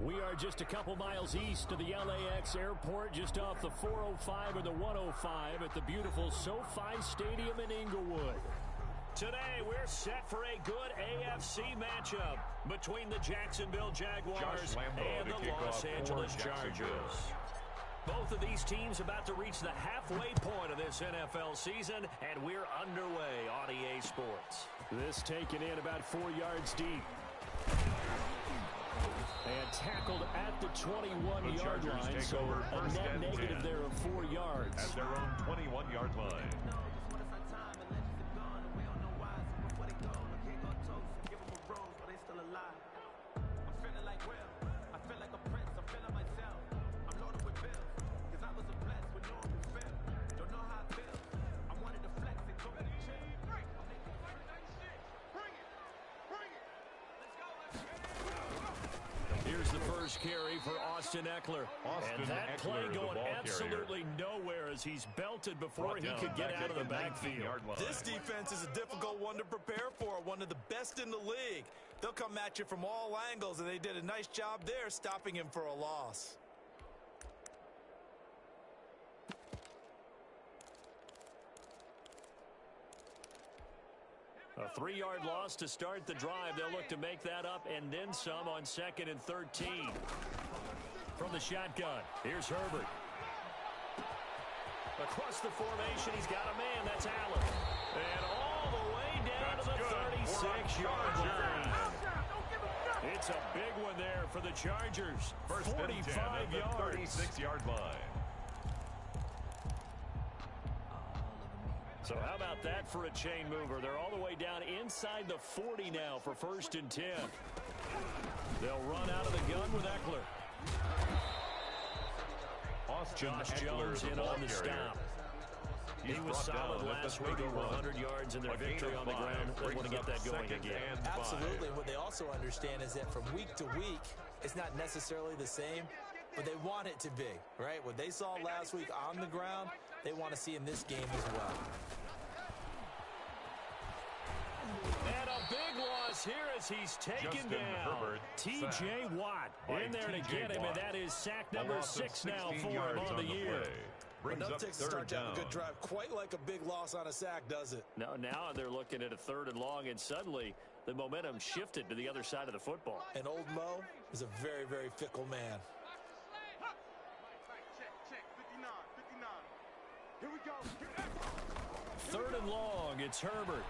We are just a couple miles east of the LAX airport, just off the 405 or the 105 at the beautiful SoFi Stadium in Inglewood. Today, we're set for a good AFC matchup between the Jacksonville Jaguars and the Los Angeles Chargers. Both of these teams about to reach the halfway point of this NFL season, and we're underway on EA Sports. This taken in about 4 yards deep. And tackled at the 21-yard line, so a net negative there of 4 yards. At their own 21-yard line. Here's the first carry for Austin Eckler. And that play going absolutely nowhere as he's belted before he could get out of the backfield. This defense is a difficult one to prepare for, one of the best in the league. They'll come at you from all angles, and they did a nice job there stopping him for a loss. A 3-yard loss to start the drive. They'll look to make that up and then some on 2nd and 13. From the shotgun, here's Herbert. Across the formation, he's got a man. That's Allen. And all the way down to the 36-yard line. It's a big one there for the Chargers. First 45 yards. 36-yard line. So how about that for a chain mover? They're all the way down inside the 40 now for 1st and 10. They'll run out of the gun with Eckler. Josh Jones in on the stop. He was solid last week, over 100 yards in their victory on the ground. They want to get that going again. Absolutely. What they also understand is that from week to week, it's not necessarily the same, but they want it to be, right? What they saw last week on the ground, they want to see in this game as well. And a big loss here as he's taken down. T.J. Watt in there to get him, and that is sack number 6 now for him on the year. Enough takes to start to have a good drive. Quite like a big loss on a sack, does it? No, now they're looking at a 3rd and long, and suddenly the momentum shifted to the other side of the football. And old Mo is a very, very fickle man. Here we go. 3rd and long, it's Herbert.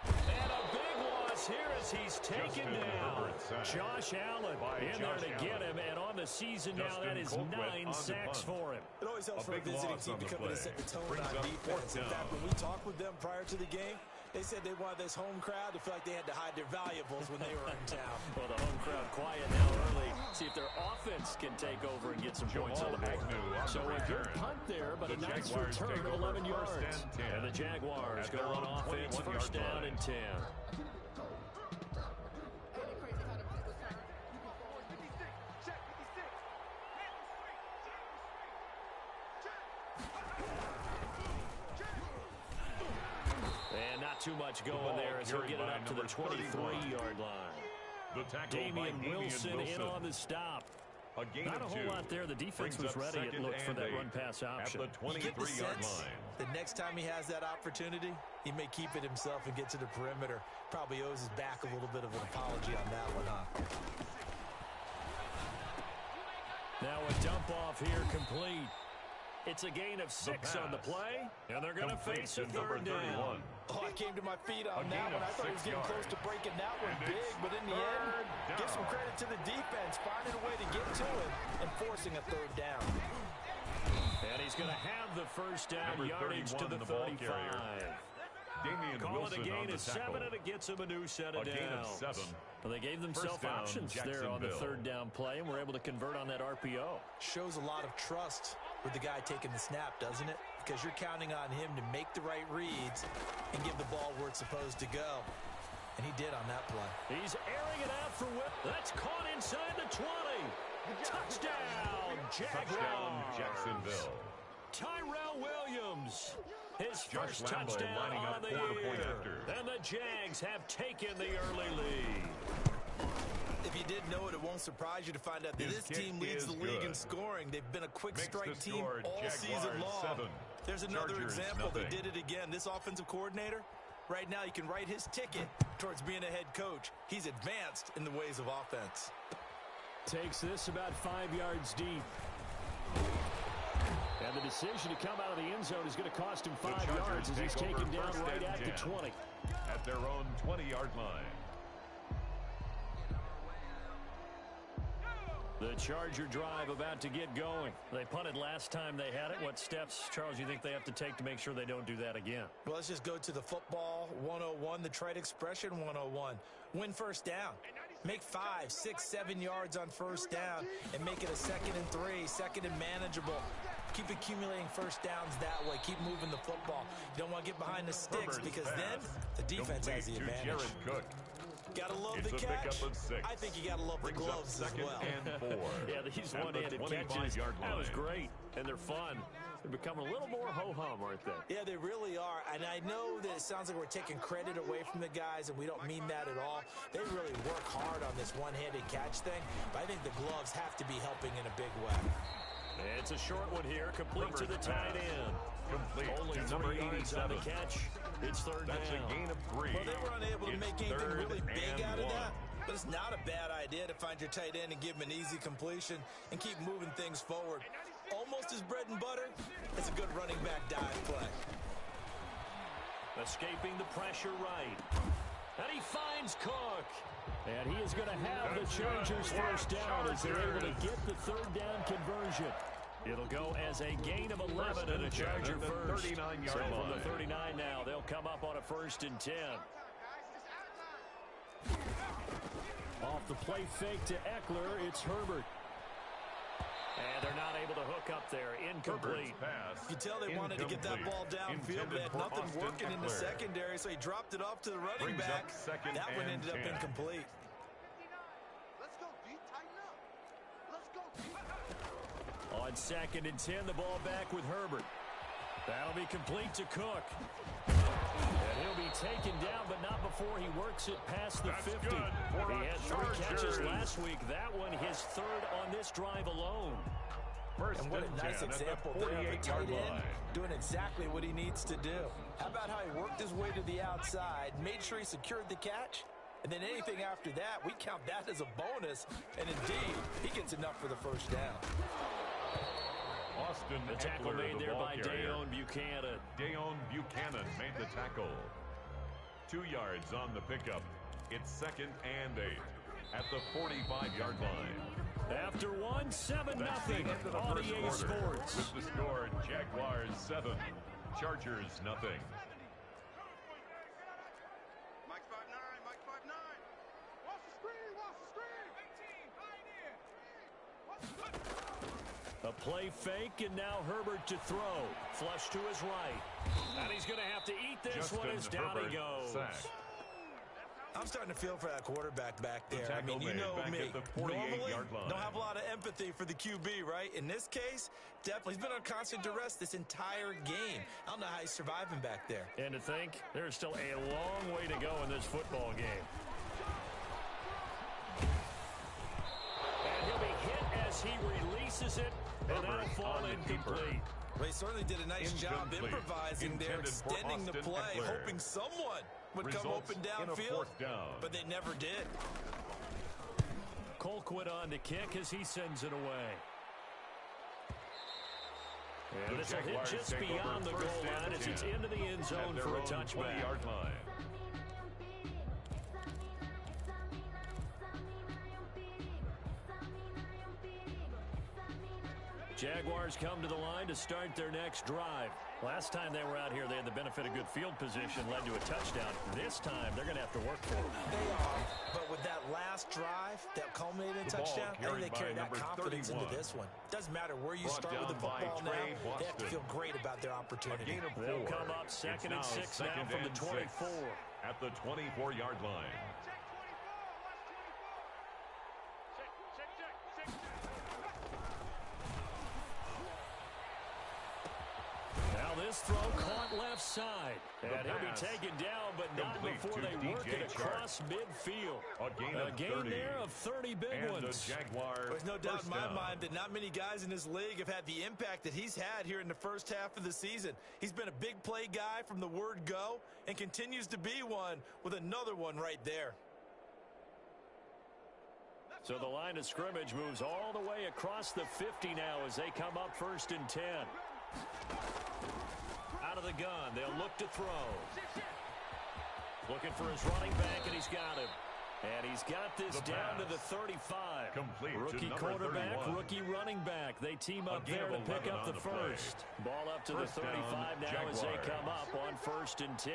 And a big loss here as he's taken down. Josh Allen in there to get him, and on the season now, that is 9 sacks for him. It always helps for a visiting team to come in and set the tone on defense. In fact, when we talked with them prior to the game, they said they wanted this home crowd to feel like they had to hide their valuables when they were in town. Well, the home crowd quiet now early. See if their offense can take over and get some points on the board. So a good punt there, but a nice return of 11 yards. And the Jaguars going to run offense, 1st down and 10. And not too much going there as he'll get it up to the 23-yard line. Damian Wilson in on the stop. Not a whole lot there. The defense was ready, it looked, for that run-pass option. At the 23-yard line. The next time he has that opportunity, he may keep it himself and get to the perimeter. Probably owes his back a little bit of an apology on that one, huh? Now a dump-off here complete. It's a gain of 6 on the play, and they're going to face a 3rd down. Oh, I came to my feet on that one. I thought he was getting close to breaking that one big, but in the end, give some credit to the defense, finding a way to get to it and forcing a 3rd down. And he's going to have the 1st down, yardage to the 35. Call it a gain of 7, and it gets him a new set of downs. Well, they gave themselves options there on the 3rd down play, and were able to convert on that RPO. Shows a lot of trust with the guy taking the snap, doesn't it? Because you're counting on him to make the right reads and give the ball where it's supposed to go. And he did on that play. He's airing it out for Whip. That's caught inside the 20. Touchdown, Jaguars. Jacksonville. Tyrell Williams, his first touchdown on the year. And the Jags have taken the early lead. If you didn't know it, it won't surprise you to find out that this team leads the league in scoring. They've been a quick strike team all season long. There's another example. They did it again. This offensive coordinator, right now, you can write his ticket towards being a head coach. He's advanced in the ways of offense. Takes this about 5 yards deep. And the decision to come out of the end zone is going to cost him 5 yards as he's taken down right at the 20. At their own 20-yard line. The Charger drive about to get going. They punted last time they had it. What steps, Charles, you think they have to take to make sure they don't do that again? Well, let's just go to the football 101, the trade expression 101. Win first down. Make 5, 6, 7 yards on first down and make it a 2nd and 3, 2nd and manageable. Keep accumulating first downs that way. Keep moving the football. You don't want to get behind the sticks because then the defense has the advantage. Gotta love the catch. I think you gotta love the gloves as well. Yeah, these one-handed catches, that was great. And they're fun. They're becoming a little more ho-hum, aren't they? Yeah, they really are. And I know that it sounds like we're taking credit away from the guys, and we don't mean that at all. They really work hard on this one-handed catch thing, but I think the gloves have to be helping in a big way. It's a short one here, complete to the tight end. Complete. Only Number 3 yards on the 87. catch. It's third That's down. a gain of 3. Well, they were unable to make anything really big out of 1. that. But it's not a bad idea to find your tight end and give him an easy completion and keep moving things forward. Almost his bread and butter. It's a good running back dive play. Escaping the pressure right. And he finds Cook. And he is going to have the Chargers first down as they're able to get the third down conversion. It'll go as a gain of 11 and a Charger first. So from the 39 now, they'll come up on a 1st and 10. Off the play fake to Eckler, it's Herbert. And they're not able to hook up there. Incomplete. You can tell they wanted to get that ball downfield, but had nothing working in the secondary, so he dropped it off to the running back. That one ended up incomplete. Let's go, D. Tighten up. Let's go, D. On 2nd and 10, the ball back with Herbert. That'll be complete to Cook. And he'll be taken down, but not before he works it past the 50. He had 3 catches last week. That one his 3rd on this drive alone. And what a nice example there of a tight end doing exactly what he needs to do. How about how he worked his way to the outside, made sure he secured the catch, and then anything after that, we count that as a bonus. And indeed, he gets enough for the first down. Austin the tackle Eckler, made the there ball by carrier. Dayon Buchanan. Dayon Buchanan made the tackle. 2 yards on the pickup. It's 2nd and 8 at the 45-yard line. After 1, 7-0 on EA Sports. With the score, Jaguars 7, Chargers 0. Mike 5'9", Mike 5'9". Watch the screen, watch the screen. 18, pioneer. Watch the A play fake, and now Herbert to throw. Flush to his right. And he's going to have to eat this one as down he goes. Sack. I'm starting to feel for that quarterback back there. I mean, you know me. Normally, don't have a lot of empathy for the QB, right? In this case, definitely. He's been on constant duress this entire game. I don't know how he's surviving back there. And to think, there's still a long way to go in this football game. And he'll be hit as he releases it, and that'll fall incomplete. Well, he certainly did a nice job improvising there, extending the play, hoping someone would come open downfield, but they never did. Colquitt on to kick as he sends it away. And this will hit just beyond the goal line as it's into the end zone for a touchback. Jaguars come to the line to start their next drive. Last time they were out here, they had the benefit of good field position, led to a touchdown. This time, they're going to have to work for it. They are, but with that last drive that culminated in a touchdown, I think they carry that confidence into this one. Doesn't matter where you start with the football now, they have to feel great about their opportunity. They'll come up 2nd and 6 now from the 24. At the 24-yard line. This throw caught left side. And he'll be taken down, but not before they work it across midfield. A gain there of 30 big ones. The Jaguars There's no doubt in my mind that not many guys in this league have had the impact that he's had here in the first half of the season. He's been a big play guy from the word go and continues to be one with another one right there. So the line of scrimmage moves all the way across the 50 now as they come up 1st and 10. Out of the gun, they'll look to throw. Looking for his running back, and he's got him. And he's got this down to the 35. Complete rookie to quarterback, 31. rookie running back. They team up there to pick up the first. Ball up to the 35 now as they come up on 1st and 10.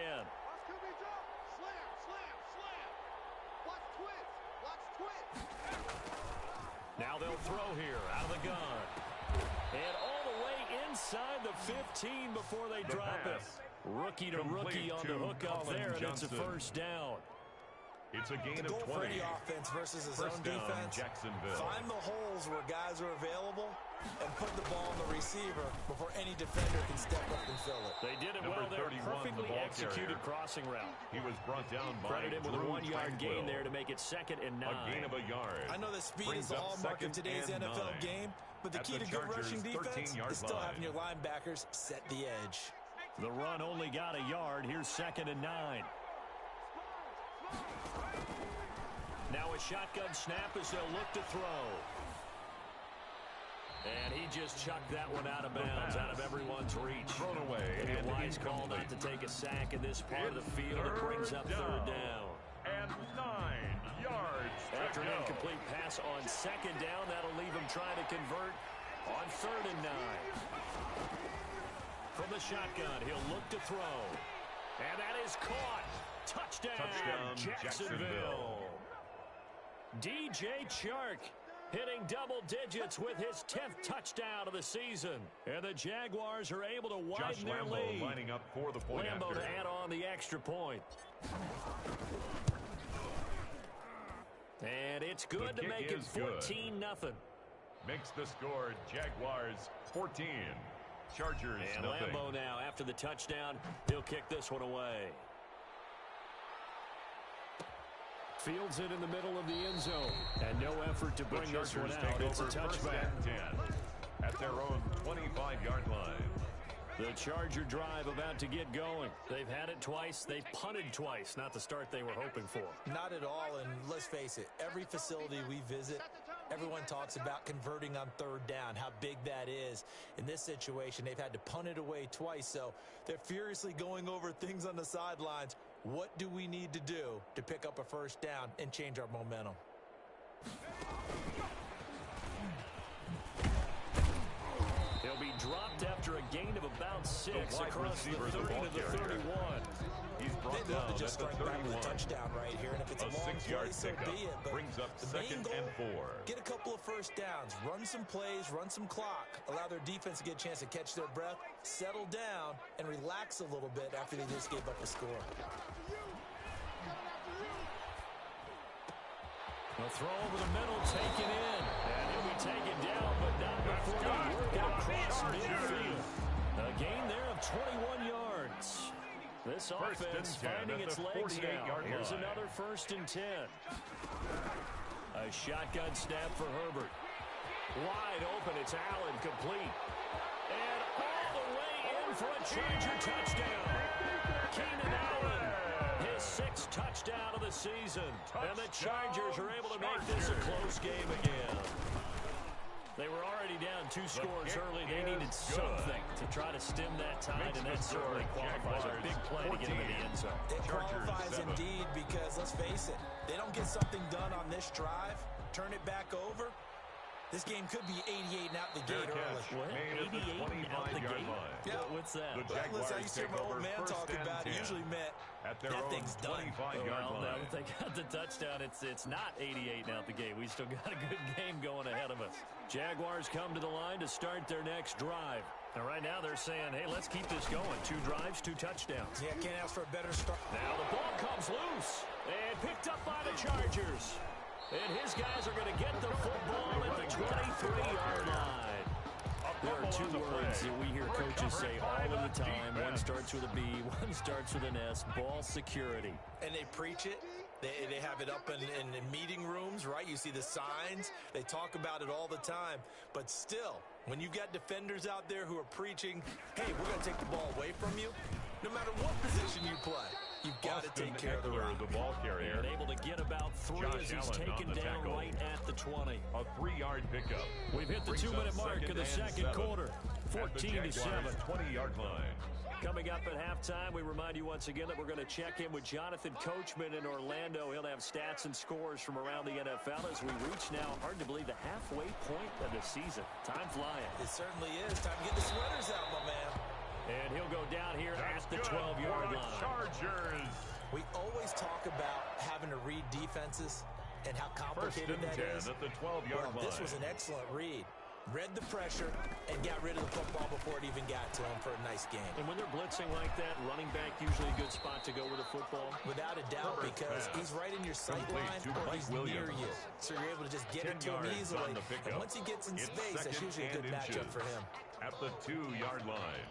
Now they'll throw here out of the gun. And all the way inside the 15 before they drop it. Rookie to rookie on the hook up there, and it's a first down. It's a gain the of goal 20. for any offense versus his First own down, defense. Jacksonville. Find the holes where guys are available and put the ball on the receiver before any defender can step up and fill it. They did it Number well there. 31, Perfectly the ball executed carrier. crossing route. He was brought down by Credit him with a Drew 1-yard gain Tranquil. there to make it 2nd and 9. A gain of a yard. I know that speed Brings is the up hallmark of 2nd today's and NFL 9. game, but the At key the to good Chargers' rushing defense 13-yard is still line. having your linebackers set the edge. The run only got a yard. Here's 2nd and 9. Now a shotgun snap as they'll look to throw. And he just chucked that one out of bounds, out of everyone's reach. Thrown away. Maybe And a wise call not to take a sack in this part of the field. It brings up 3rd down. And 9 yards. After an incomplete pass on 2nd down, that'll leave him trying to convert on 3rd and 9. From the shotgun, he'll look to throw. And that is caught. Touchdown, Jacksonville. DJ Chark hitting double digits with his 10th touchdown of the season. And the Jaguars are able to widen their lead. Lining up for the point Lambo after. to add on the extra point. And it's good to make it 14-0. Makes the score Jaguars 14. Chargers And nothing. Lambo now, after the touchdown, he'll kick this one away. Fields it in the middle of the end zone. And no effort to bring this one out. It's a touchback. 10 at their own 25-yard line. The Charger drive about to get going. They've had it twice. They've punted twice. Not the start they were hoping for. Not at all, and let's face it, every facility we visit, everyone talks about converting on 3rd down, how big that is. In this situation, they've had to punt it away twice, so they're furiously going over things on the sidelines. What do we need to do to pick up a first down and change our momentum? He'll be dropped after a gain of about 6 across the 30 to the 31. He's brought They'd love down to just at the strike back with 31. a touchdown right here, and if it's a long 6-yard play, so pickup be it. But brings up the main 2nd goal, and 4. get a couple of first downs, run some plays, run some clock, allow their defense to get a chance to catch their breath, settle down, and relax a little bit after they just gave up a score. The throw over the middle, taken in. And he'll be taken down, but not before they work it across midfield. A gain there of 21 yards. This offense finding its legs now. Here's another 1st and 10. A shotgun snap for Herbert. Wide open, it's Allen, complete. And all the way in for a Charger touchdown. Keenan Allen, his 6th touchdown of the season. And the Chargers are able to make this a close game again. They were already down 2 scores early. They needed something to try to stem that tide, and that certainly qualifies a big play to get them in the end zone. It qualifies indeed because, let's face it, they don't get something done on this drive, turn it back over, this game could be 88 and out the gate early. What? 88 and out the gate? Yeah. What's that? The Listen, I Jaguars used to hear take my over old man 1st talking and about it. 10 Usually meant at their that own thing's done. 25-yard Well, now line. that they got the touchdown, it's not 88 and out the gate. We still got a good game going ahead of us. Jaguars come to the line to start their next drive. And right now they're saying, hey, let's keep this going. 2 drives, 2 touchdowns. Yeah, can't ask for a better start. Now the ball comes loose and picked up by the Chargers. And his guys are going to get the football at the 23-yard line. There are two words that we hear coaches say all of the time. One starts with a B, one starts with an S, ball security. And they preach it. They have it up in meeting rooms, right? You see the signs. They talk about it all the time. But still, when you've got defenders out there who are preaching, hey, we're going to take the ball away from you, no matter what position you play, you've got to take care of the rock. The ball carrier. And able to get about three as he's taken down right at the 20. A 3-yard pickup. We've hit the 2-minute mark of the second quarter. 14-7. 20-yard line. Coming up at halftime, we remind you once again that we're going to check in with Jonathan Coachman in Orlando. He'll have stats and scores from around the NFL as we reach now, hard to believe, the halfway point of the season. Time flying. It certainly is. Time to get the sweaters out, my man. And he'll go down here at the 12-yard line. Chargers. We always talk about having to read defenses and how complicated that is. At the 12-yard line. This was an excellent read. Read the pressure and got rid of the football before it even got to him for a nice game. And when they're blitzing like that, running back usually a good spot to go with the football. Without a doubt, because he's right in your sight line or he's near you. So you're able to just get into him easily. And once he gets in space, that's usually a good matchup for him. At the 2-yard line.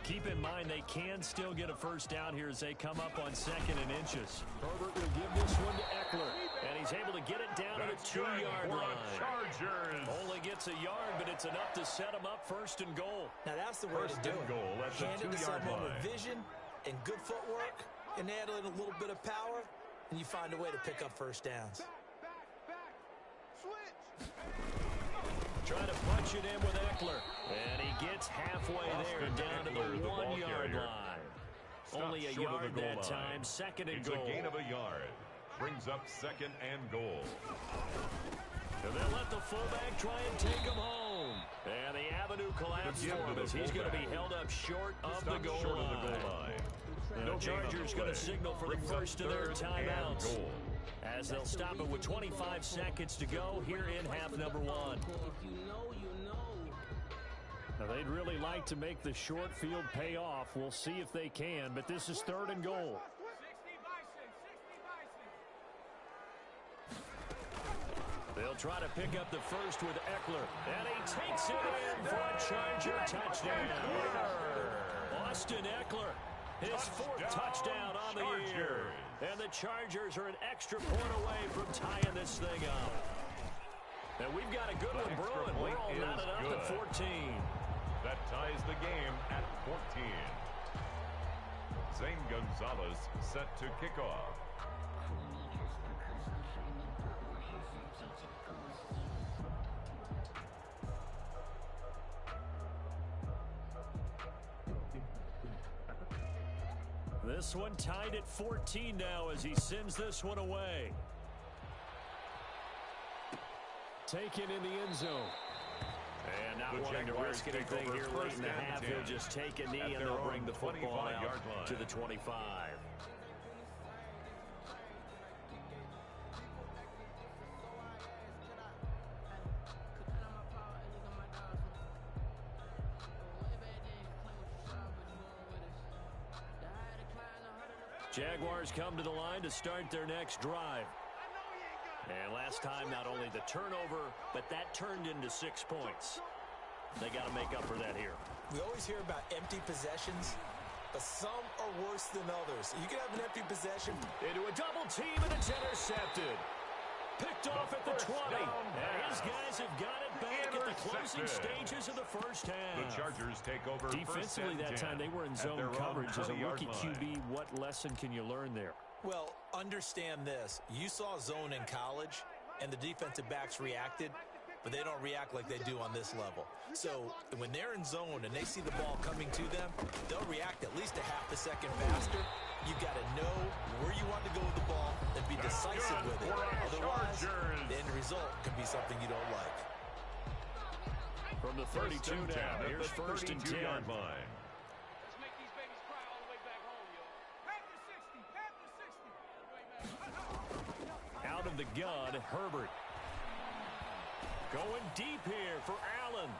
Keep in mind they can still get a first down here as they come up on 2nd and inches. Herbert will give this one to Eckler, and he's able to get it down to the 2-yard line. Chargers. Only gets a yard, but it's enough to set him up 1st and goal. Now that's the way to do it. Goal at the Hand it to 2-yard someone line. with vision and good footwork, and add in a little bit of power, and you find a way to pick up first downs. Switch. Trying to punch it in with Eckler. And he gets halfway there down to the 1-yard line. Only a yard that time. 2nd and goal. It's a gain of a yard. Brings up 2nd and goal. And they'll let the fullback try and take him home. And the avenue collapsed for him as he's going to be held up short of the goal line. The Chargers going to signal for the first of their timeouts, as they'll stop it with 25 seconds to go here in half number 1. Now, they'd really like to make the short field pay off. We'll see if they can, but this is 3rd and goal. They'll try to pick up the first with Eckler, and he takes it in for a Charger touchdown. Austin Eckler, his 4th touchdown on the year. And the Chargers are an extra point away from tying this thing up. And we've got a good one brewing. We're all knotted up at 14. That ties the game at 14. Zane Gonzalez set to kick off. This one tied at 14 now as he sends this one away. Taken in the end zone. And not wanting to risk anything here late in the half, he'll just take a knee and they'll bring the football out to the 25. Jaguars come to the line to start their next drive. And last time, not only the turnover, but that turned into 6 points. They got to make up for that here. We always hear about empty possessions, but some are worse than others. You can have an empty possession. Into a double team, and it's intercepted. Picked off at the 20. And his guys have got it back at the closing stages of the first half. The Chargers take over. Defensively that time, they were in zone coverage. As a rookie QB, what lesson can you learn there? Well, understand this. You saw zone in college, and the defensive backs reacted, but they don't react like they do on this level. So when they're in zone and they see the ball coming to them, they'll react at least a half a second faster. You've got to know where you want to go with the ball and be decisive with it. Otherwise, the end result could be something you don't like. From the 32 now, here's 1st and 10. Line. Out of the gun, Herbert. Going deep here for Allen.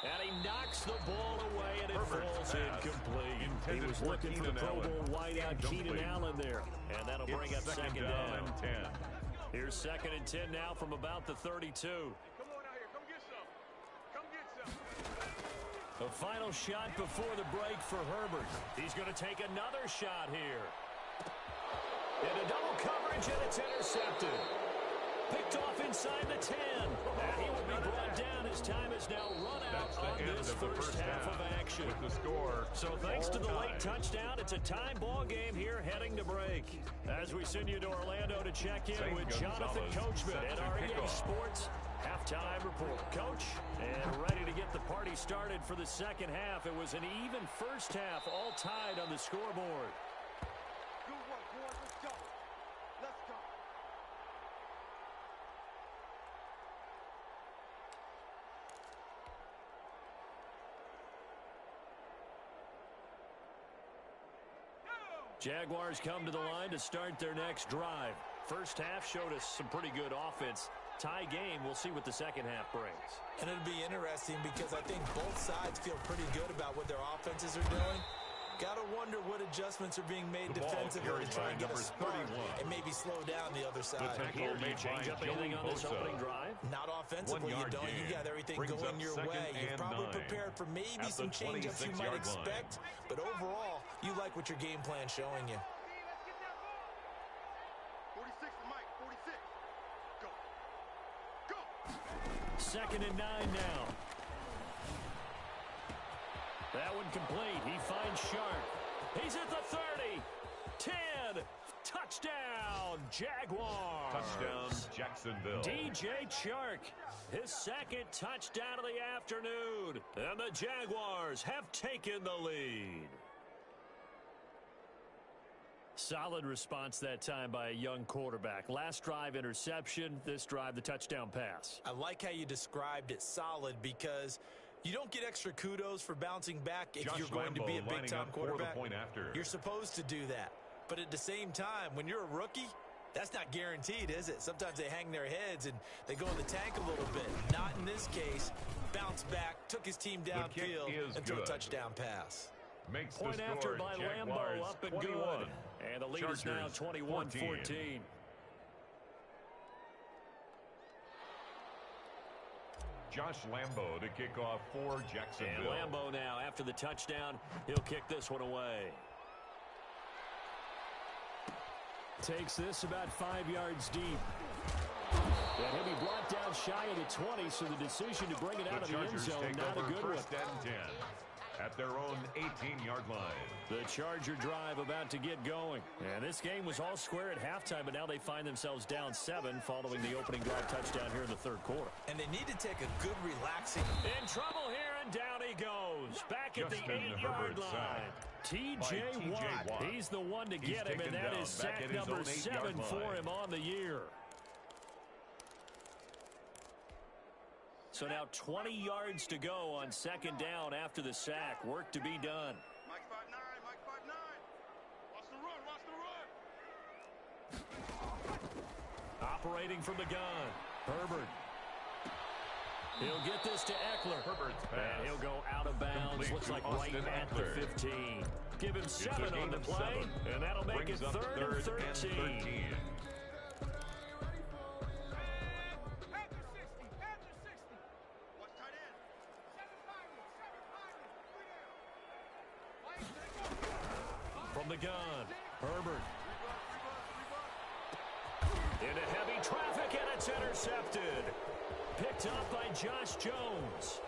And he knocks the ball away, and it Herbert's falls incomplete. He intended was for looking for the Keenan Pro Bowl Allen. wideout Keenan Incomplete. Allen there. And that'll bring It's up second down. and 10. Here's 2nd and 10 now from about the 32. Come on out here. Come get some. Come get some. A final shot before the break for Herbert. He's going to take another shot here. Into double coverage, and it's intercepted. Picked off inside the 10. And he will be brought down. His time is now run out That's the on end this of the first half of action. With the score, So thanks to the all late tied. touchdown, it's a tie ball game here heading to break. As we send you to Orlando to check in St. with Jonathan Gonzalez Coachman set at to our kick EA off. Sports halftime report. Coach, and ready to get the party started for the second half. It was an even first half, all tied on the scoreboard. Good work, boys. Let's go. Let's go. Jaguars come to the line to start their next drive. First half showed us some pretty good offense. Tie game, we'll see what the second half brings. And it'll be interesting because I think both sides feel pretty good about what their offenses are doing. Got to wonder what adjustments are being made The ball defensively to carried try by and get a number spark 31. and maybe slow down the other side. tackle Here, do you made change by up anything Joey on this Bosa. opening drive? Not offensively, you 1 yard don't. You gain. got everything Brings going up your second way. You've and probably 9. prepared for maybe At the some change-ups you might 26-yard line. expect, but overall, you like what your game plan's showing you. Let's get that ball. 46 to Mike. 46. Go. Go. 2nd and 9 now. That one complete. He finds Sharp. He's at the 30. 10. Touchdown, Jaguars. Touchdown, Jacksonville. DJ Chark, his second touchdown of the afternoon. And the Jaguars have taken the lead. Solid response that time by a young quarterback. Last drive, interception. This drive, the touchdown pass. I like how you described it solid because you don't get extra kudos for bouncing back if Josh you're going to be a Lambo lining big-time up for the quarterback. point after. You're supposed to do that. But at the same time, when you're a rookie, that's not guaranteed, is it? Sometimes they hang their heads and they go in the tank a little bit. Not in this case. Bounced back, took his team kick downfield, is and threw a good. touchdown pass. Makes Point the after score, by Jaguars Lambo, up and 21. good. And the lead is now Chargers 21-14. Josh Lambo to kick off for And Jacksonville. Lambo now, after the touchdown, he'll kick this one away. Takes this about 5 yards deep. And he'll be brought down shy of the 20, so the decision to bring it out The of the end Chargers zone, take not a over good one. first and 10 at their own 18-yard line. The Charger drive about to get going. And this game was all square at halftime, but now they find themselves down 7 following the opening drive touchdown here in the third quarter. And they need to take a good relaxing. In trouble here, and down he goes. Back at the Justin 8-yard Herbert line. T.J. Watt. He's the one to get him, and that is sack number 7 for him on the year. So now 20 yards to go on second down after the sack. Work to be done. Mike 5'9". Mike 5'9". Watch the run. Watch the run. Operating from the gun. Herbert. He'll get this to Eckler. Herbert's pass. And he'll go out of bounds. Complete Looks to like Austin right at Eckler. the 15. Give him It's a 7 on gain the of play. 7. And that'll make Brings it up third and 13. Panther 60. Panther 60. Watch tight end. 7 Pirates. 7 Pirates. From the gun, Herbert. Into heavy traffic, and it's intercepted. Picked up by Josh Jones.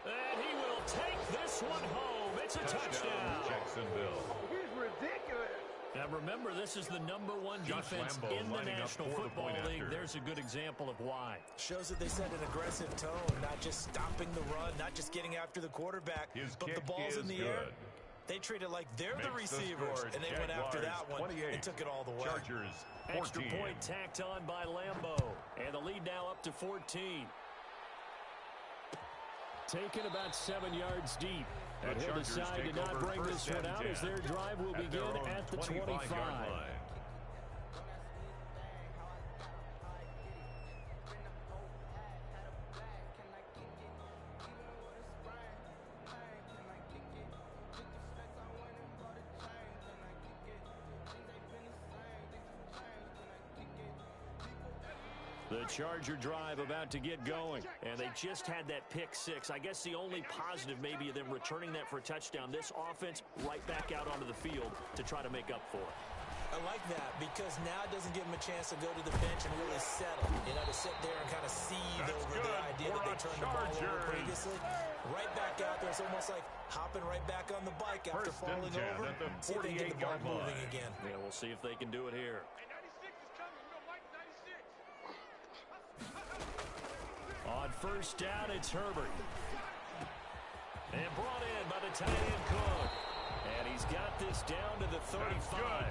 And he will take this one home. It's a touchdown. Jacksonville. He's ridiculous. Now remember, this is the #1 Josh defense Lambo in the lining up National for the Football point League. after. There's a good example of why. Shows that they set an aggressive tone, not just stopping the run, not just getting after the quarterback, His but the kick ball's in is the good. air. They treat it like they're the Makes the receivers, score, and they went after that Jaguars one 28. and took it all the way. Chargers 14. Extra point tacked on by Lambo. And the lead now up to 14. Taken about 7 yards deep. The And he'll Chargers decide to take not over bring this first one and out 10 as their drive will at their begin own at the 25-yard 25. line. The Charger drive about to get going. And they just had that pick six. I guess the only positive maybe of them returning that for a touchdown. This offense right back out onto the field to try to make up for it. I like that because now it doesn't give them a chance to go to the bench and really settle. To sit there and kind of seethe over the idea that they turned the ball over previously. Right back out there. It's almost like hopping right back on the bike after falling over. See if they can get the ball moving again. Yeah, we'll see if they can do it here. On first down, it's Herbert. And brought in by the tight end Cook. And he's got this down to the 35.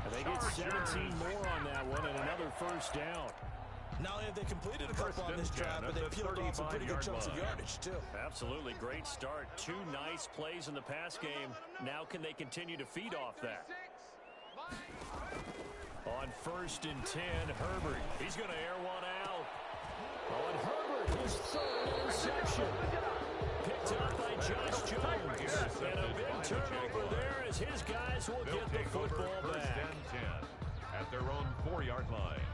And they get 17 more on that one and another first down. Not only have they completed a couple on this drive, but they've peeled off some pretty good chunks of yardage, too. Absolutely. Great start. 2 nice plays in the pass game. Now can they continue to feed off that? On first and 10, Herbert. He's going to air one out. On Herbert, his third interception. Picked up by Josh Jones. And a big turnover there as his guys will get the football back. First and 10 at their own 4-yard line.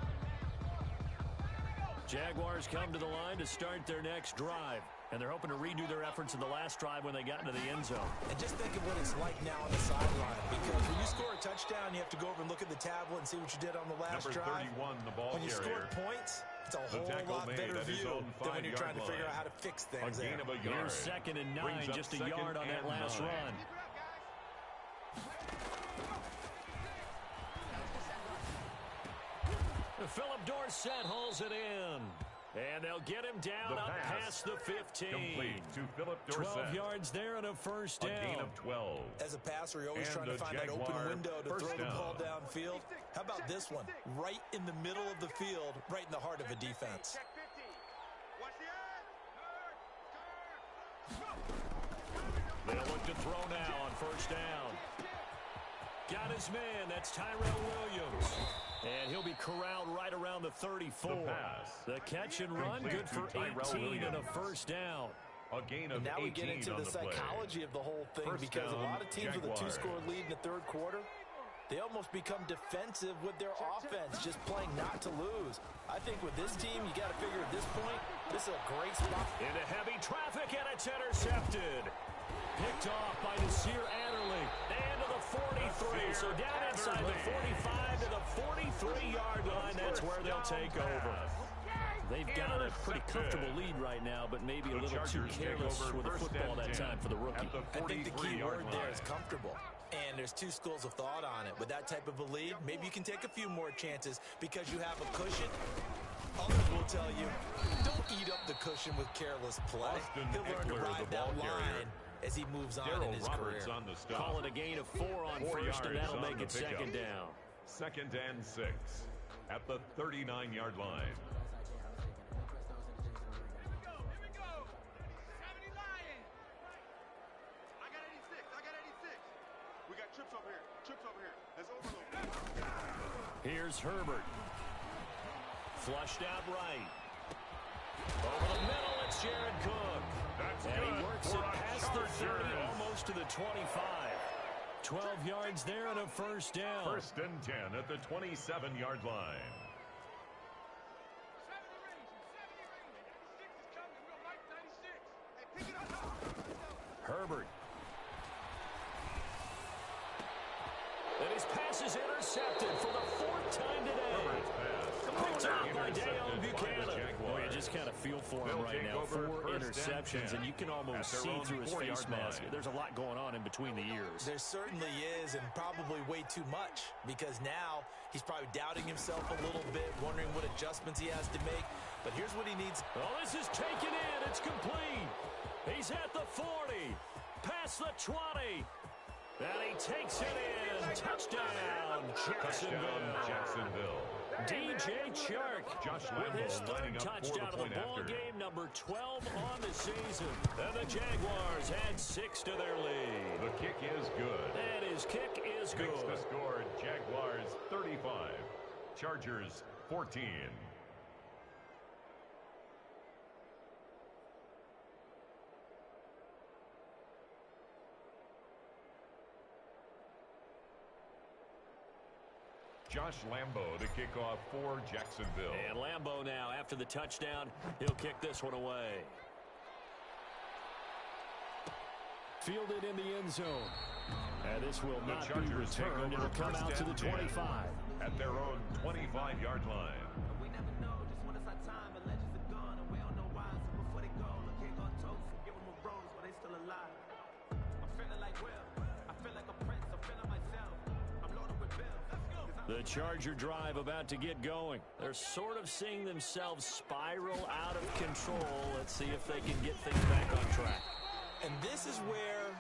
Jaguars come to the line to start their next drive. And they're hoping to redo their efforts in the last drive when they got into the end zone. And just think of what it's like now on the sideline. Because when you score a touchdown, you have to go over and look at the tablet and see what you did on the last drive. Number 31, the ball when you score points, it's a whole lot better view than when you're trying to figure out how to fix things there. Here's second and 9, just a yard on that last run. Philip Dorsett hauls it in. And they'll get him down up past the 15. Complete to Philip Dorsett. 12 yards there and a first down. A gain of 12. As a passer, you're always trying to find that open window to throw the ball downfield. How about this one? Right in the middle of the field, right in the heart of a defense. They'll look to throw now on first down. Got his man. That's Tyrell Williams. And he'll be corralled right around the 34. The catch and run, good for 18 and a first down. A gain of 18 now we get into the psychology of the whole thing because a lot of teams with a 2-score lead in the third quarter, they almost become defensive with their offense, just playing not to lose. I think with this team, you got to figure at this point, this is a great spot. Into heavy traffic, and it's intercepted. Picked off by Nasir Adderley. And to the 43. So down inside the 45 to the 43-yard line. That's where they'll take over. They've got a pretty comfortable lead right now, but maybe a little too careless with the football that time for the rookie. I think the key word there is comfortable. And there's 2 schools of thought on it. With that type of a lead, maybe you can take a few more chances because you have a cushion. Others will tell you, don't eat up the cushion with careless play. He'll learn to ride that line as he moves on in his career. Call it a gain of 4 on first, and that'll make it second down. Second and 6 at the 39-yard line. Here's Herbert. Flushed out right. Over the middle, it's Jared Cook. And he works it past the 30, almost to the 25. 12 yards there and a first down. First and 10 at the 27-yard line. Herbert. And his pass is intercepted for the 4th time today. Picked up by Dale Buchanan. Well, you just kind of feel for him right now. 4 interceptions, and you can almost see through his face mask. There's a lot going on in between the ears. There certainly is, and probably way too much, because now he's probably doubting himself a little bit, wondering what adjustments he has to make. But here's what he needs. Oh, this is taken in. It's complete. He's at the 40, past the 20. And he takes it in. Touchdown, Jacksonville. DJ Chark with his 3rd touchdown of the ball game, number 12 on the season. And the Jaguars add 6 to their lead. The kick is good. And his kick is good. Makes the score Jaguars 35, Chargers 14. Josh Lambo to kick off for Jacksonville. And Lambo now, after the touchdown, he'll kick this one away. Fielded in the end zone. And this will not be returned. It'll come out to the 25. At their own 25-yard line. We never know just when it's our time, but legends are gone, and we don't know why. So before they go, look, here go toast. Give them a rose while they still alive. I'm feeling like Will. I feel like a prince. I'm feeling myself. I'm loaded with bills. The Charger drive about to get going. They're sort of seeing themselves spiral out of control. Let's see if they can get things back on track. And this is where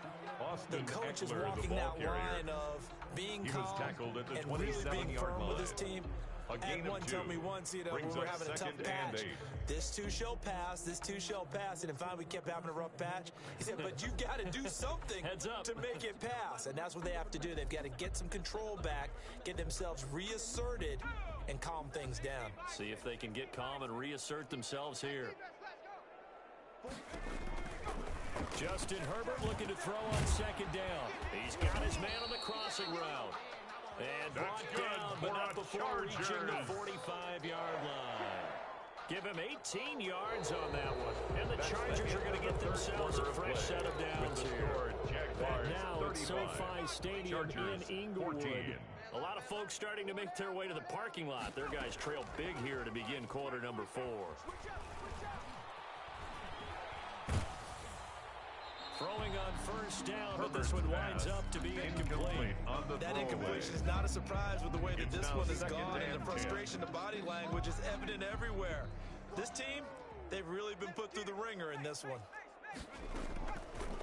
Austin the coach is Eckler, walking the ball that carrier. line of being He was calm tackled at the and really being 27-yard firm line. with his team. A gain And of one two. told me once, when Brings we were up having a tough 2nd and patch, 8. this too shall pass, this too shall pass. And if we kept having a rough patch, he said, but you got to do something Heads up. to make it pass. And that's what they have to do. They've got to get some control back, get themselves reasserted, and calm things down. See if they can get calm and reassert themselves here. Justin Herbert looking to throw on 2nd down. He's got his man on the crossing route. And brought That's good down, but for not a before reaching the Chargers. 45-yard line. Give him 18 yards on that one. And the Chargers are going to get themselves a fresh set of downs here. And now at SoFi Stadium in Inglewood. 14. A lot of folks starting to make their way to the parking lot. Their guys trail big here to begin quarter number 4. Throwing on 1st down, but this one winds up to be incomplete. That incompletion is not a surprise with the way that It's this now one is 2nd gone, and and the 10. frustration, the body language is evident everywhere. This team, they've really been put through the ringer in this one.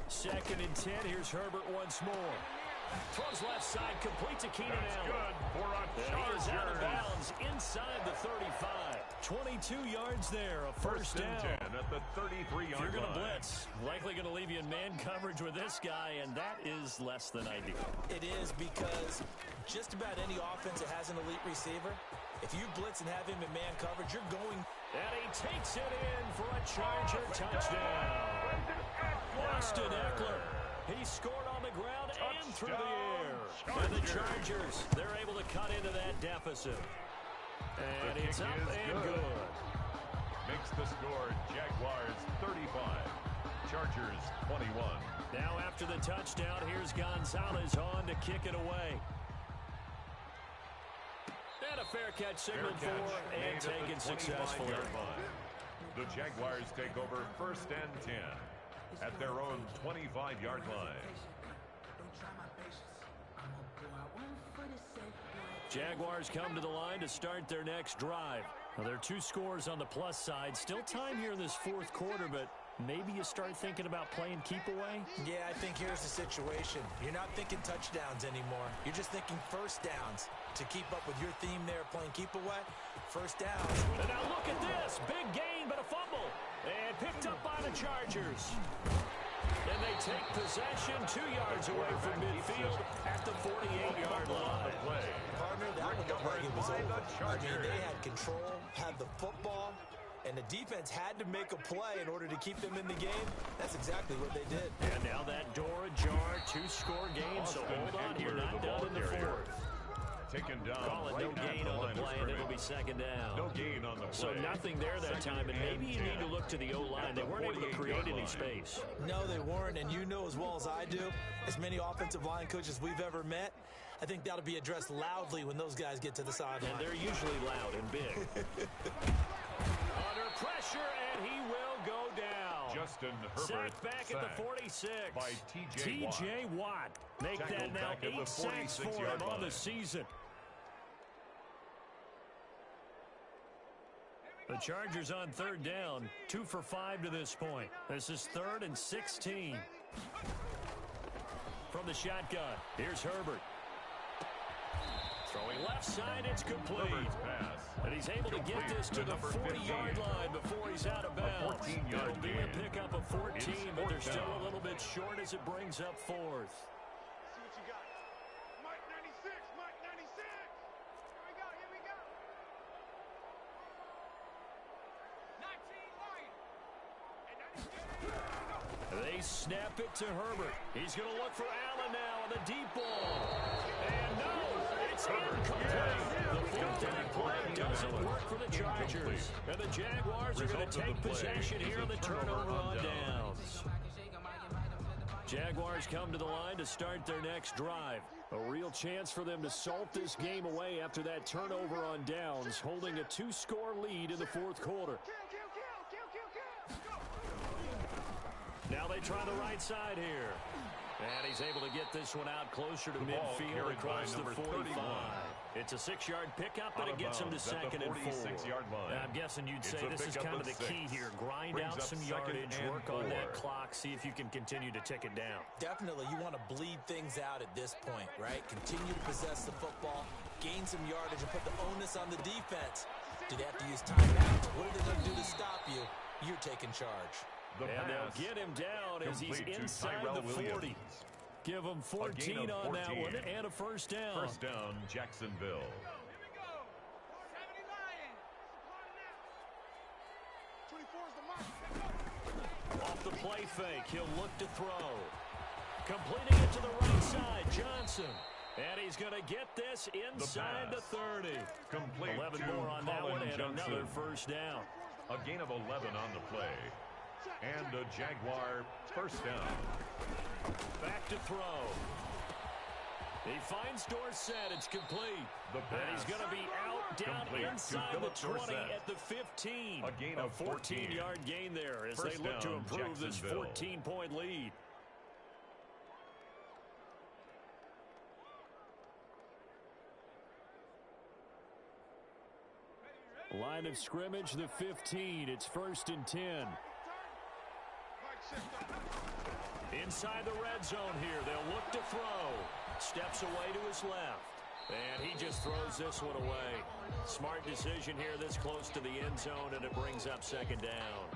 2nd and 10. Here's Herbert once more. Throws left side, complete to Keenan Allen. Good for a And he is out of Charger. bounds inside the 35. 22 yards there, a first and down. 10 at the 33-yard If you're going to line. blitz, likely going to leave you in man coverage with this guy, and that is less than ideal. It is because just about any offense that has an elite receiver, if you blitz and have him in man coverage, you're going. And he takes it in for a Charger touchdown. Austin Eckler. He scored on the ground and through the air. And the Chargers, they're able to cut into that deficit. And The it's kick up is and good. good. Makes the score Jaguars 35, Chargers 21. Now after the touchdown, here's Gonzalez on to kick it away. And a fair catch signaled Fair catch for made and at the taken successfully. 25-yard line. The Jaguars take over 1st and 10 at their own 25-yard line. Don't try my patience. I'm gonna pour out one for the sake. Jaguars come to the line to start their next drive. Now, there are 2 scores on the plus side. Still time here in this 4th quarter, but maybe you start thinking about playing keep away? Yeah, I think here's the situation. You're not thinking touchdowns anymore. You're just thinking 1st downs. To keep up with your theme there, playing keep away, 1st downs. And now look at this. Big gain, but a fumble. And picked up by the Chargers. And they take possession 2 yards away from midfield at the 48-yard line. Partner, that one looked like it was over. I mean, they had control, had the football, and the defense had to make a play in order to keep them in the game. That's exactly what they did. And now that door ajar, 2-score game, so hold on here, not done in the 4th. Taken down Call it right no at gain the on line the of play, and it'll be scrimmage. 2nd down. No gain on the play. So nothing there that time, and maybe you need to look to the O-line. They weren't able to create any space. No, they weren't, and you know as well as I do, as many offensive line coaches we've ever met, I think that'll be addressed loudly when those guys get to the sideline. And they're usually loud and big. Under pressure, and he will go down. Justin Herbert Sacked back at the 46. by T.J. Watt. Make Tackled that now back at the 8 sacks for him 46-yard on line. the season. The Chargers on 3rd down, 2 for 5 to this point. This is 3rd and 16. From the shotgun, here's Herbert. Throwing left side, it's complete. Herbert's pass. And he's able to get this to the 40-yard line before he's out of bounds. 14-yard It'll be gain. a pickup of 14, It's but they're 4th still down. a little bit short as it brings up 4th. See what you got. Mike 96, Mike 96. Here we go, here we go. 19 Lion. And 96. They snap it to Herbert. He's going to look for Allen now on the deep ball. And no, it's It's incomplete. The fullback play doesn't work for the Chargers. And the Jaguars are going to take possession here on the turnover on downs. Jaguars come to the line to start their next drive. A real chance for them to salt this game away after that turnover on downs, holding a 2-score lead in the fourth quarter. Now they try the right side here. And he's able to get this one out closer to midfield across the 45. It's a 6-yard pickup, and it gets him to second and 4. I'm guessing you'd say this is kind of the key here. Grind out some yardage, work on that clock, see if you can continue to tick it down. Definitely, you want to bleed things out at this point, right? Continue to possess the football, gain some yardage, and put the onus on the defense. Do they have to use timeouts? What are they going to do to stop you? You're taking charge. And they'll get him down as he's inside the 40. Give him 14 on that one and a first down. First down, Jacksonville. Off the play fake, he'll look to throw. Completing it to the right side, Johnson. And he's going to get this inside the 30. Complete 11 more on that one and another first down. A gain of 11 on the play. And a Jaguar first down. Back to throw. He finds Dorsett. It's complete. And he's going to be out down inside the 20 at the 15. A gain of 14-yard gain there as they look to improve this 14-point lead. Line of scrimmage, the 15. It's 1st and 10. Inside the red zone here. They'll look to throw. Steps away to his left. And he just throws this one away. Smart decision here this close to the end zone, and it brings up second down.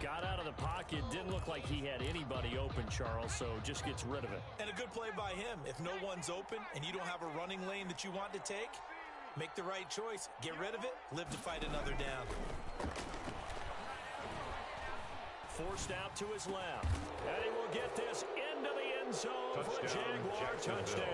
Got out of the pocket. Didn't look like he had anybody open, Charles, so just gets rid of it. And a good play by him. If no one's open and you don't have a running lane that you want to take, make the right choice. Get rid of it. Live to fight another down. Forced out to his left. And he will get this into the end zone for a Jaguar touchdown.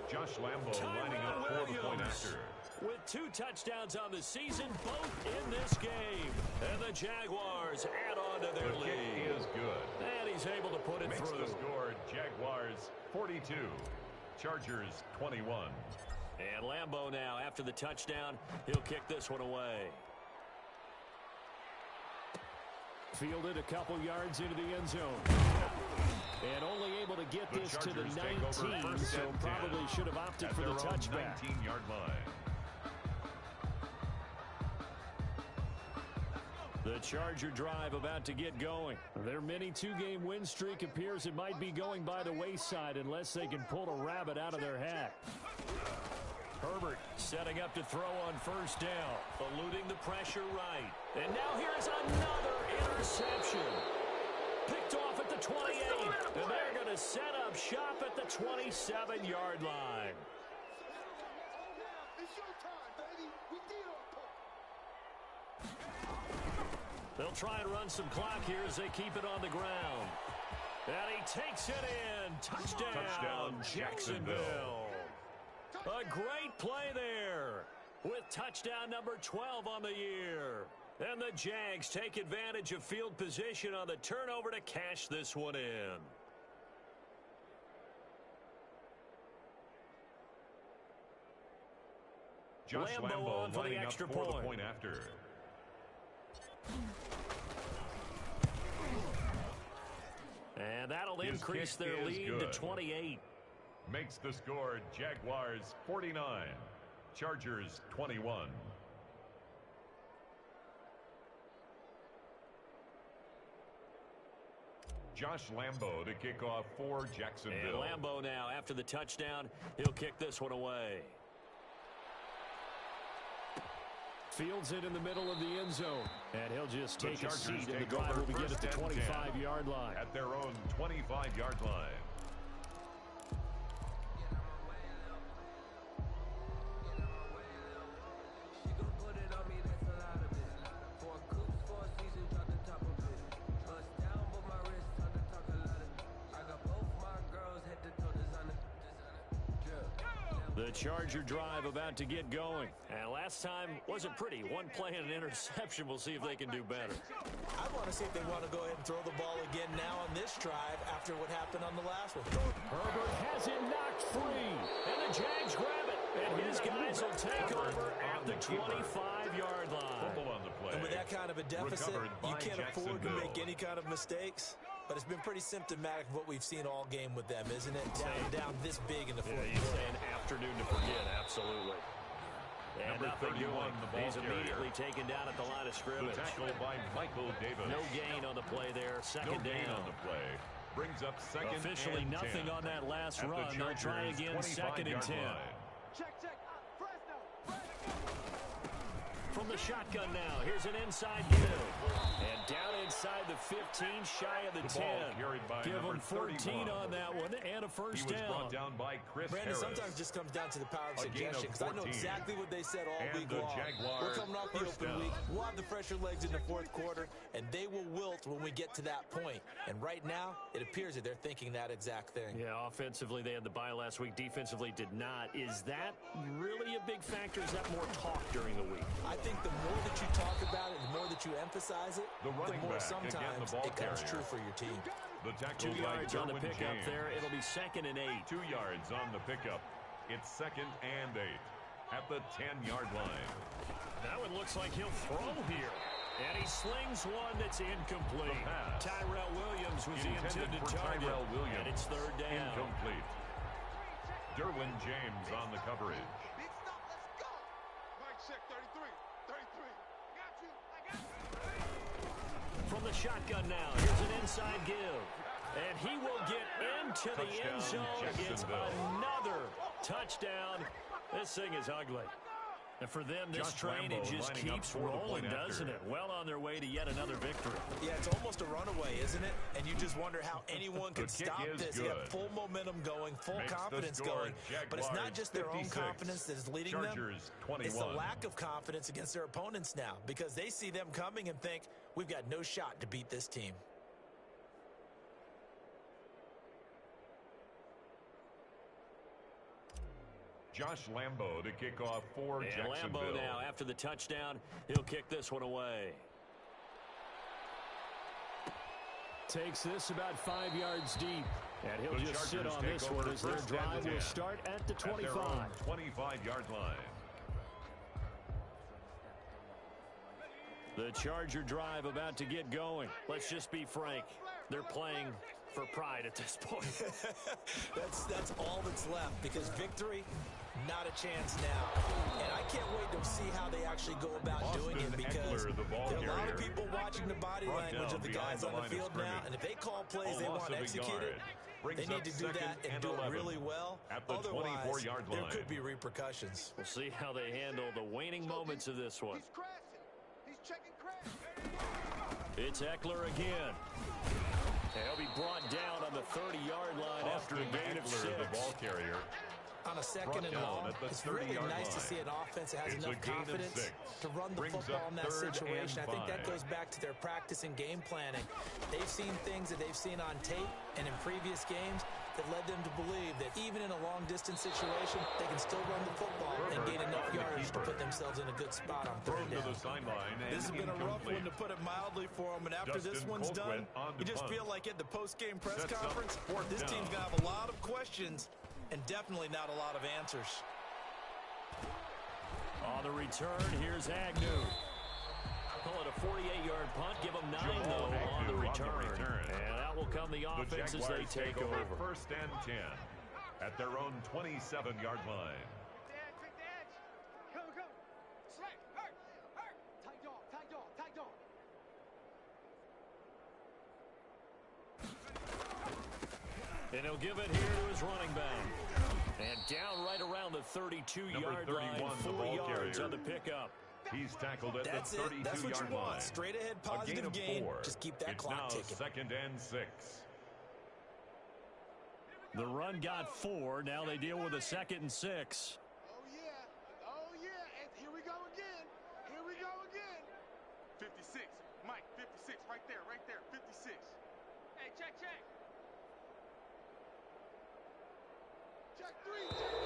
Josh Lambo lining up for the point after. With 2 touchdowns on the season, both in this game. And the Jaguars add on to their lead. Kick is good. And he's able to put it Makes through. the score Jaguars 42, Chargers 21. And Lambo now, after the touchdown, he'll kick this one away. Fielded a couple yards into the end zone. And only able to get this to the 19, so probably should have opted for the touchback. 19-yard line. The Charger drive about to get going. Their mini 2-game win streak appears it might be going by the wayside unless they can pull a rabbit out of their hat. Herbert setting up to throw on first down, eluding the pressure right. And now here's another interception. Picked off at the 28, and they're going to set up shop at the 27-yard line. They'll try and run some clock here as they keep it on the ground. And he takes it in. Touchdown, Jacksonville. A great play there with touchdown number 12 on the year. And the Jags take advantage of field position on the turnover to cash this one in. Josh Lambo on for the extra point. The point after. And that'll increase their lead to 28. Makes the score Jaguars 49, Chargers 21. Josh Lambo to kick off for Jacksonville. And Lambo now, after the touchdown, he'll kick this one away. Fields it in the middle of the end zone. And he'll just take a seat, and the drive will begin at the 25-yard line. At their own 25-yard line. The Charger drive about to get going. And last time wasn't pretty. One play and an interception. We'll see if they can do better. I want to see if they want to go ahead and throw the ball again now on this drive after what happened on the last one. Herbert has it knocked free. And the Jags grab it. And his guys will take over at the 25-yard line. Fumble on the play. And with that kind of a deficit, you can't afford to make any kind of mistakes. But it's been pretty symptomatic of what we've seen all game with them, isn't it? Down this big in the fourth quarter. You say an afternoon to forget, absolutely. And Number nothing 31, doing. the ball He's immediately taken down at the line of scrimmage. The tackle by Michael Davis. No gain on the play there. Second gain down. on the play. Brings up second Officially and nothing 10. on that last At run. the They'll try again, second and 10. Check. Fresno. From the shotgun now. Here's an inside give. And down inside the 15, shy of the 10. Give them 14 on that one and a first down. He was brought down by Chris Brandon, Harris. sometimes it just comes down to the power of A gain of suggestion, because I know 14. exactly what they said all And week the long. Jaguars We're coming off the first open down. week. We'll have the fresher legs in the fourth quarter, and they will wilt when we get to that point. And right now, it appears that they're thinking that exact thing. Yeah, offensively, they had the bye last week. Defensively, did not. Is that really a big factor? Is that more talk during the week? I think the more that you talk about it, the more that you emphasize it, The running more back, again, sometimes the ball it comes carrier. true for your team. The tackle 2 by yards on the Derwin pickup James. there. It'll be second and 8. 2 yards on the pickup. It's second and 8 at the 10-yard line. That one looks like he'll throw here. And he slings one that's incomplete. The pass. Tyrell Williams was the intended for target. Tyrell Williams. And it's third down. Incomplete. Derwin James on the coverage. Big stop. Let's go. Mike check 33. 33. Got you. I got you. From the shotgun now, here's an inside give. And he will get into the end zone. It's another touchdown. This thing is ugly. And for them, this Josh train, it Lambo just lining up keeps for the rolling, point doesn't after. it? Well on their way to yet another victory. Yeah, it's almost a runaway, isn't it? And you just wonder how anyone could kick stop is this. You have good. full momentum going, full Makes the confidence score. going. But it's not Jaguars just their own 56, confidence that is leading Chargers them. 21. It's the lack of confidence against their opponents now, because they see them coming and think, we've got no shot to beat this team. Josh Lambo to kick off for And Jacksonville. Lambo now, after the touchdown, he'll kick this one away. Takes this about 5 yards deep. And he'll The just sit Chargers on take this over one as their first and drive 10 will start at the at their 25. own 25-yard line. The Charger drive about to get going. Let's just be frank. They're playing for pride at this point. That's all that's left, because victory, not a chance now. And I can't wait to see how they actually go about doing it, because Eckler, the ball there are a lot carrier, of people watching the body brought language down of the behind guys the on the line of field now, scrimmage. and if they call plays A they loss want of a executed, yard. Brings they need up to do that second and and do it 11 really well. at the Otherwise, 24-yard there line. could be repercussions. We'll see how they handle the waning moments of this one. He's crashing. He's checking crash. It's Eckler again. And he'll be brought down on the 30-yard line after a gain of 6. The ball carrier. On a second and down long, at the it's really 30-yard nice to line. see an offense that has It's a enough gain of confidence 6. to run the Brings football up in that third situation. I and think that 5. goes back to their practice and game planning. They've seen things that they've seen on tape and in previous games that led them to believe that even in a long-distance situation, they can still run the football and gain enough yardage to put themselves in a good spot on Thrown third to the down. sideline and This has been a rough one, to put it mildly, for them. And after this Dustin one's Colquitt done, on you the just punt. feel like at the post-game press Sets up conference, fourth this down. team's going to have a lot of questions and definitely not a lot of answers. On the return, here's Agnew. Call it a 48-yard punt. Give them 9, though, on the return. And that will come the The offense as they Jaguars take over. first and 10 at their own 27-yard line. Take the edge. Come. Slack. Hurt. Tight dog. And he'll give it here to his running back. And down right around the 32-yard line. 4 yards on the pickup. He's tackled at That's the it. That's what 32-yard you want. line. Straight ahead, A gain positive of gain. 4. Just keep that it's clock now ticking. second and 6. The run got 4. Now they deal with a 2nd and 6. Oh, yeah. And here we go again. 56. Mike, 56. Right there. 56. Hey, check. Check 3.